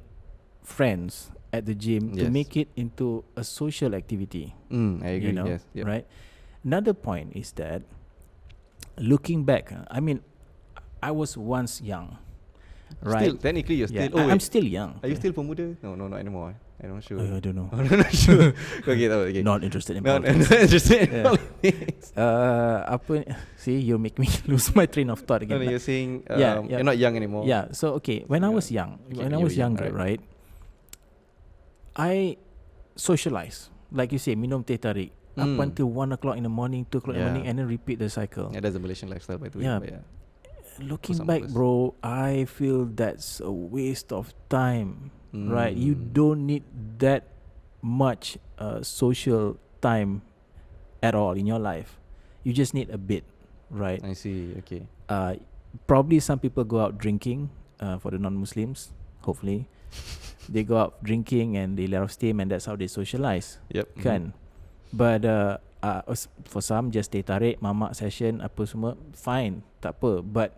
friends at the gym to make it into a social activity. I agree. Yes. Yep. Right. Another point is that looking back, I mean, I was once young. Right. Still, technically, you're still. I'm still young. Are you still pemuda? No, not anymore. I'm not sure. I don't know. I'm not sure. Okay. Not interested in Not politics. interested in politics. See, you make me lose my train of thought again. No, you're saying Yeah. you're not young anymore. Yeah. So okay, when I was young, when I was younger, right, I socialize. Like you say, minum teh tarik up until 1 o'clock in the morning, 2 o'clock in the morning, and then repeat the cycle. Yeah, that's a Malaysian lifestyle, by the way. Yeah. But yeah. Looking back, bro, I feel that's a waste of time. Right? You don't need that much social time at all in your life. You just need a bit, right? I see. Okay. Probably some people go out drinking for the non-Muslims, hopefully. They go out drinking and they let off steam, and that's how they socialize. Yep. Kan? But for some, just teh tarik, mamak session, apa semua, fine, tak apa. But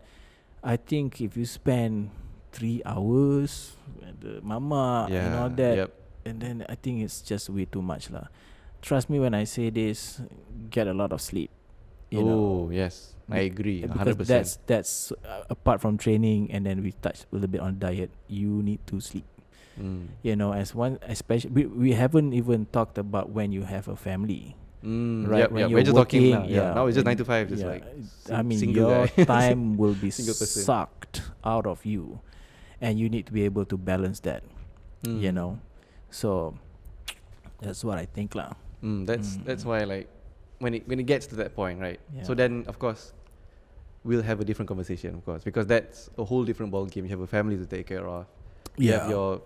I think if you spend 3 hours at the mamak and all that, and then I think it's just way too much lah. Trust me when I say this, get a lot of sleep. You know? Yes, I agree. Because 100%. that's apart from training, and then we touch a little bit on diet. You need to sleep. You know, especially we haven't even talked about when you have a family. Right, when you're we're just working, talking now. Now it's just 9 to 5. Just like I mean, single your guy. time will be Single person. sucked out of you, and you need to be able to balance that. You know, so that's what I think lah. That's why, like, when it gets to that point, right? So then, of course, we'll have a different conversation, of course, because that's a whole different ball game. You have a family to take care of. You have your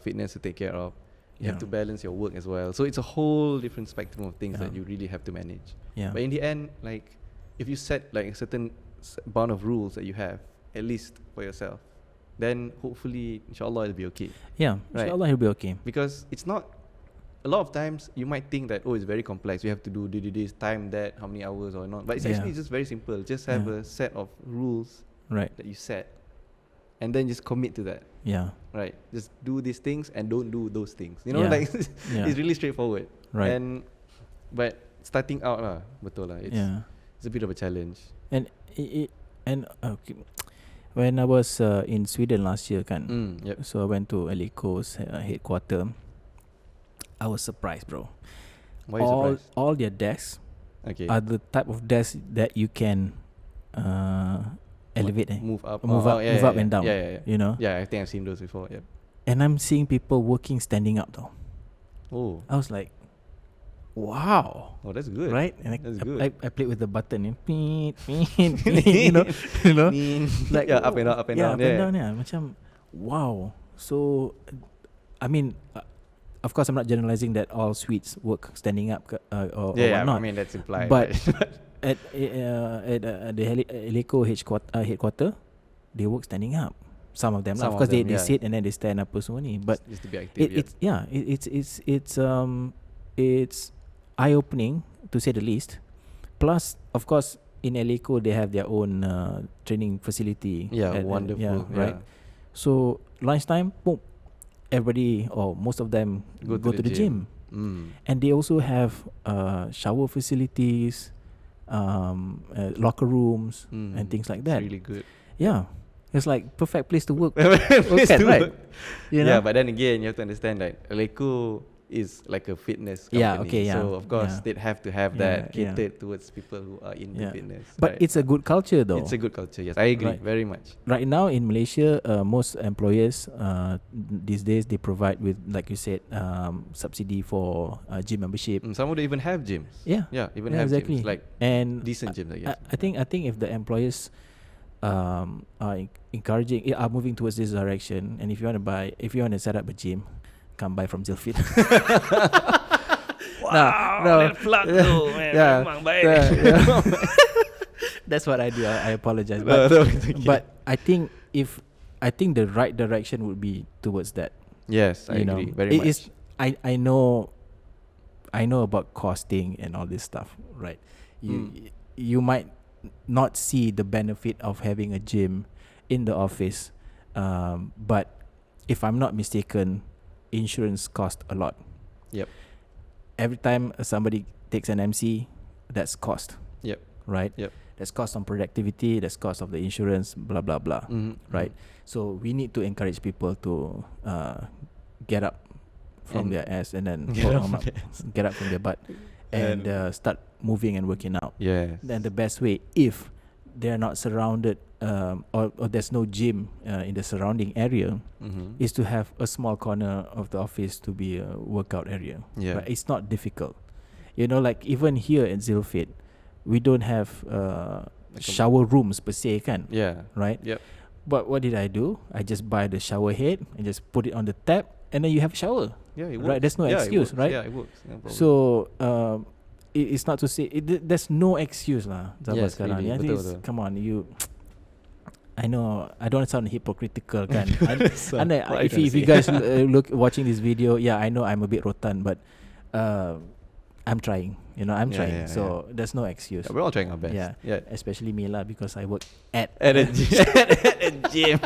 fitness to take care of. You have to balance your work as well. So it's a whole different spectrum of things that you really have to manage. But in the end, like, if you set like a certain bound of rules that you have, at least for yourself, then hopefully, inshallah, it'll be okay. Yeah, Right. inshallah it'll be okay. Because it's not, a lot of times you might think that, oh, it's very complex. You have to do this, time that, how many hours or not. But it's actually just very simple. Just have a set of rules that you set, and then just commit to that. Right. Just do these things and don't do those things. You know, like it's really straightforward. Right. But starting out betul lah. It's a bit of a challenge. And okay. When I was in Sweden last year, so I went to Alico's headquarter. I was surprised, bro. Why are you surprised? All their desks are the type of desks that you can elevate, move up and down. You know. Yeah, I think I've seen those before. Yep. And I'm seeing people working standing up though. Oh. I was like, wow. Oh, that's good. Right? And That's good. I played with the button and you know, like up and down, up and down. up and down, yeah. Macam, wow. So, I mean, of course, I'm not generalizing that all suites work standing up or whatnot. I mean that's implied. But at the Helico headquarter, they work standing up. Some of them, Some of of course, them, they sit and then they stand up semua ni. But just to be active. it's eye opening to say the least. Plus, of course, in Helico they have their own training facility. Wonderful. Right. So lunchtime, boom, everybody or most of them go to the gym. And they also have shower facilities, locker rooms, and things like that. It's really good. Yeah, it's like perfect place to work. Place to right? work. You know? Yeah, but then again, you have to understand that Leco is like a fitness company. Yeah, okay, yeah. So of course Yeah. they'd have to have that catered towards people who are in the fitness. But right? it's a good culture though. It's a good culture. Yes, I agree Right. very much. Right now in Malaysia, most employers these days they provide with, like you said, subsidy for gym membership. Some would even have gyms. Yeah, even yeah, have exactly. gyms, like And decent gyms, I guess. I think if the employers are encouraging, are moving towards this direction, and if you want to set up a gym, come buy from Zealfit. Wow, that plug tu, man. Memang baik. That's what I do. I apologize, No, but, it's okay. but I think the right direction would be towards that. Yes, I You know, agree very much. It's, I know about costing and all this stuff, right? You might not see the benefit of having a gym in the office, but if I'm not mistaken, insurance cost a lot. Yep. Every time somebody takes an MC, that's cost. Yep. Right. Yep. That's cost on productivity. That's cost of the insurance. Blah blah blah. Right. So we need to encourage people to get up from their ass and then get up from their butt and start moving and working out. Yes. Then the best way, if they're not surrounded or there's no gym in the surrounding area, is to have a small corner of the office to be a workout area. Yeah. Right? It's not difficult. You know, like even here at Zealfit, we don't have shower rooms per se, kan? Yeah. Right? Yep. But what did I do? I just buy the shower head and just put it on the tap, and then you have a shower. Yeah, it works. Right? There's no excuse, it works. right? Yeah, it works. No problem. So it's not to say there's no excuse lah. Yes, Sekarang. really. Yeah, Betul. come on, you. I know I don't sound hypocritical, kan? So, and what are you if trying to you say? guys look watching this video, yeah, I know I'm a bit rotan, but I'm trying. You know, I'm Yeah, trying. yeah, so there's no excuse. Yeah, we're all trying our best. Yeah. Yeah. Especially me lah, because I work at At a gym. At a gym.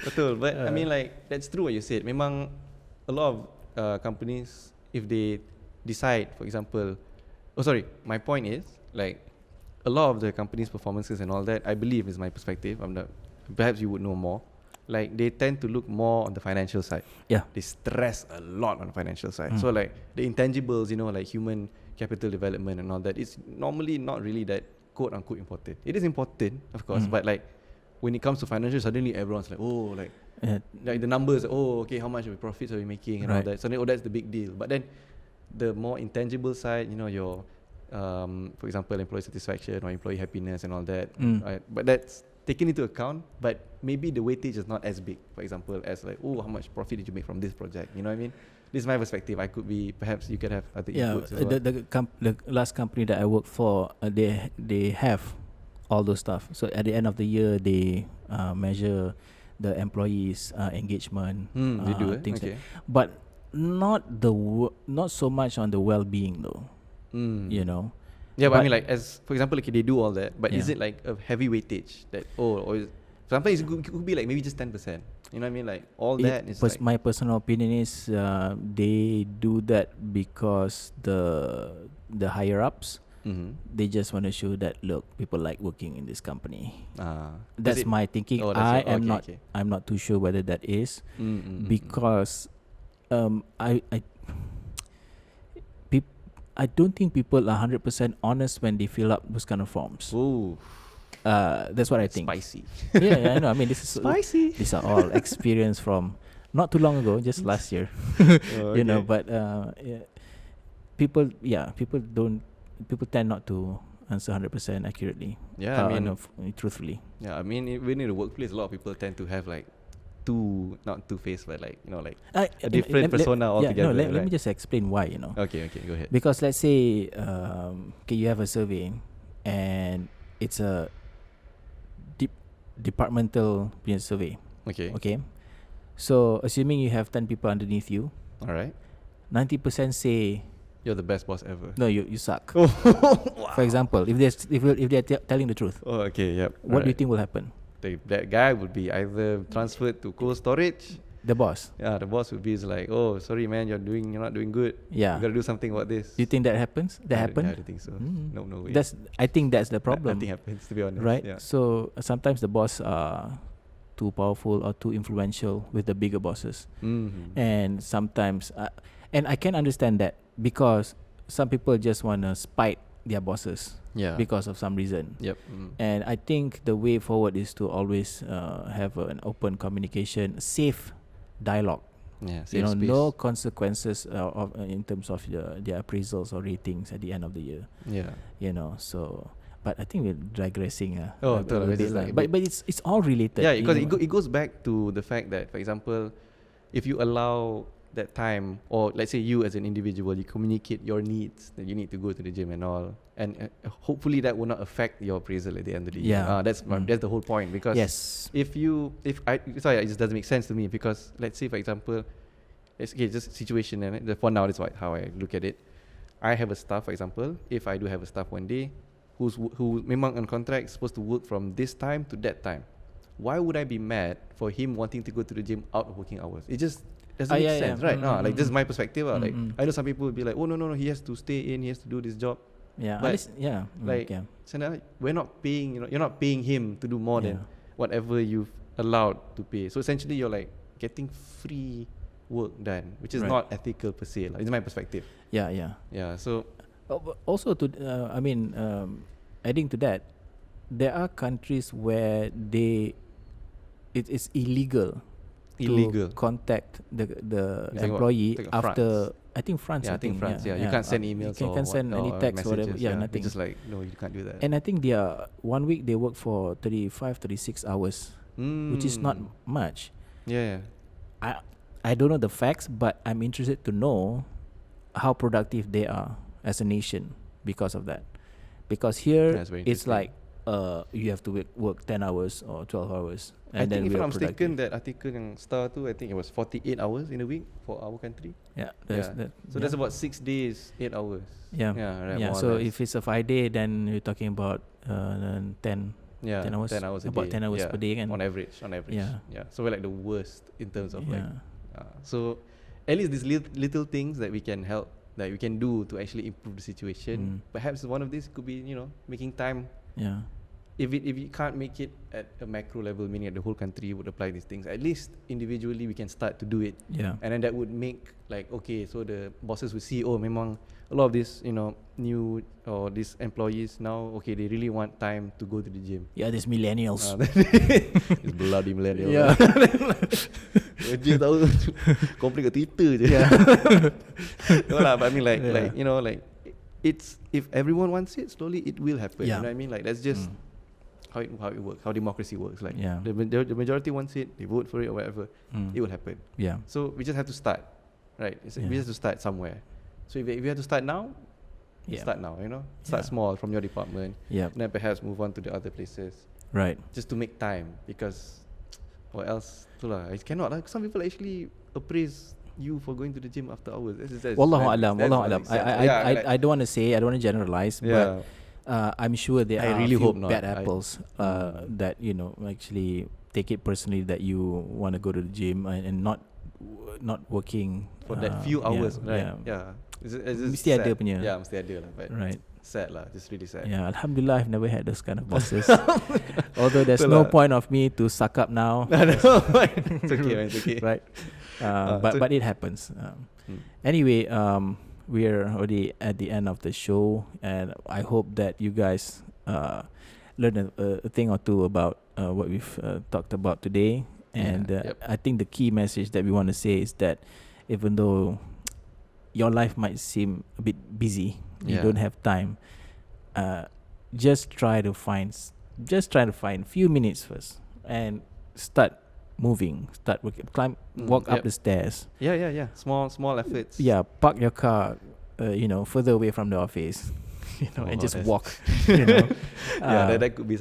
Betul. But I mean, like, that's true what you said. Memang a lot of companies, if they decide, for example, my point is, like, a lot of the company's performances and all that, I believe is my perspective. Perhaps you would know more. Like, they tend to look more on the financial side. Yeah. They stress a lot on the financial side. So, like, the intangibles, like human capital development and all that, it's normally not really that quote unquote important. It is important, of course, but like when it comes to financial, suddenly everyone's like, oh, like the numbers, oh, okay, how much of profits are we making and all that. So then, that's the big deal. But then the more intangible side, your for example, employee satisfaction or employee happiness and all that, right? But that's taken into account, but maybe the weightage is not as big, for example, as like, oh, how much profit did you make from this project? You know what I mean? This is my perspective. Perhaps you could have other inputs as well. The last company that I worked for, they have all those stuff. So at the end of the year, they measure the employees' engagement. They do it. Things Okay. but not so much on the well-being though. You know. Yeah, but I mean, like, as for example, like, they do all that, but is it like a heavy weightage that sometimes it could be like maybe just 10%. You know what I mean? Like all that is like, my personal opinion is they do that because the higher ups they just want to show that, look, people like working in this company. That's my thinking. I'm not too sure whether that is because I don't think people are 100% honest when they fill up those kind of forms. Ooh. That's what I think. Spicy. Yeah, I know. I mean, this is spicy. These are all experience from not too long ago, just last year. Oh, You know, okay. but people tend not to answer 100% accurately. Yeah, I mean, no, truthfully. yeah, I mean, even in the workplace, a lot of people tend to have like not two-faced, but like, you know, like a different persona altogether. Let right? me just explain why. You know, Okay, go ahead. because let's say okay, you have a survey, and it's a departmental survey. Okay. Okay, so assuming you have 10 people underneath you, All right. 90% say You're the best boss ever. no, you suck. Wow. For example, if they're telling the truth, Oh, okay, yep. what do you think will happen? That guy would be either transferred to cold storage. The boss. Yeah, the boss would be like, oh, sorry man, you're not doing good. Yeah. You gotta do something about this. Do you think that happens? That I happened? don't think so. Mm. No way. I think that's the problem. Nothing happens, to be honest. Right? Yeah. So sometimes the boss are too powerful or too influential with the bigger bosses. Mm-hmm. And sometimes and I can understand that, because some people just want to spite their bosses Yeah. because of some reason. Yep. Mm. And I think the way forward is to always have an open communication, safe dialogue. Yeah. You know, Safe space. no consequences of in terms of their appraisals or ratings at the end of the year. Yeah. You know, so but I think we're digressing. Oh, a little it's bit like lah. But it's all related. Yeah, you because know. it goes back to the fact that, for example, if you allow that time, or let's say you as an individual, you communicate your needs that you need to go to the gym and all, and hopefully that will not affect your appraisal at the end of the year. Yeah. That's the whole point. Because Yes. it just doesn't make sense to me, because let's say, for example, just situation, and for now that's how I look at it. I have a staff, for example. If I do have a staff one day who memang on contract supposed to work from this time to that time, why would I be mad for him wanting to go to the gym out of working hours? It just doesn't make sense, right? No, like this is my perspective. Like I know some people will be like, oh no, he has to stay in, he has to do this job. Yeah. But Like we're not paying, you're not paying him to do more than whatever you've allowed to pay. So essentially you're like getting free work done, which is not ethical per se. It's my perspective. Yeah. So But also to adding to that, there are countries where it is illegal to contact the employee after France. I think France. Yeah, I think France. You can't send emails. You can't send any text or whatever. messages, Yeah, nothing. It's just like, no, you can't do that. And I think they are 1 week they work for 35, 36 hours, which is not much. Yeah. I don't know the facts, but I'm interested to know how productive they are as a nation because of that. Because here That's very it's interesting. like you have to work 10 hours or 12 hours. And I then think if we I'm are mistaken, productive. that article yang Star tu, I think it was 48 hours in a week for our country. Yeah, So that's about 6 days, 8 hours. Yeah. Right, Yeah, more or so less. if it's a 5-day, then you're talking about 10 10 hours, 10 hours a about day. 10 hours per day kan? On average. Yeah. So we're like the worst in terms of like. Yeah. So at least these little things that we can help, that we can do to actually improve the situation. Perhaps one of these could be, making time. Yeah. If you can't make it at a macro level, meaning at the whole country would apply these things, at least individually we can start to do it. Yeah. And then that would make like, okay, so the bosses will see, oh, memang a lot of this, new or these employees now, okay, they really want time to go to the gym. Yeah, these millennials. It's bloody millennial. Yeah. Dia tahu komplain kat Twitter je. Yeah. No lah, but I mean like it's, if everyone wants it, slowly it will happen. Yeah. You know what I mean? Like that's just how it works, how democracy works. Like Yeah. the majority wants it, they vote for it or whatever, it will happen. Yeah. So we just have to start, right? We just have to start somewhere. So if you have to start now, start now. Start small from your department. Yeah. And then perhaps move on to the other places, Right. just to make time, because or else itulah, it cannot lah. Some people actually appraise you for going to the gym after hours. Wallahu alam. I don't want to say, I don't want to generalize, but I'm sure there I are really a few hope not. bad apples that actually take it personally that you want to go to the gym and not working for that few hours, right? Yeah. It's Mesti sad. ada punya. Yeah, mesti ada lah. But Right. sad lah, just really sad. Yeah, Alhamdulillah, I've never had those kind of bosses. Although there's Betul no lah. point of me to suck up now. It's okay, man, it's okay. Right. But it happens. Anyway, we're already at the end of the show, and I hope that you guys learn a thing or two about what we've talked about today. And I think the key message that we want to say is that even though your life might seem a bit busy, you don't have time, just try to find few minutes first and start moving, start working, walk up the stairs. Small efforts. Park your car, further away from the office, and just walk. That could be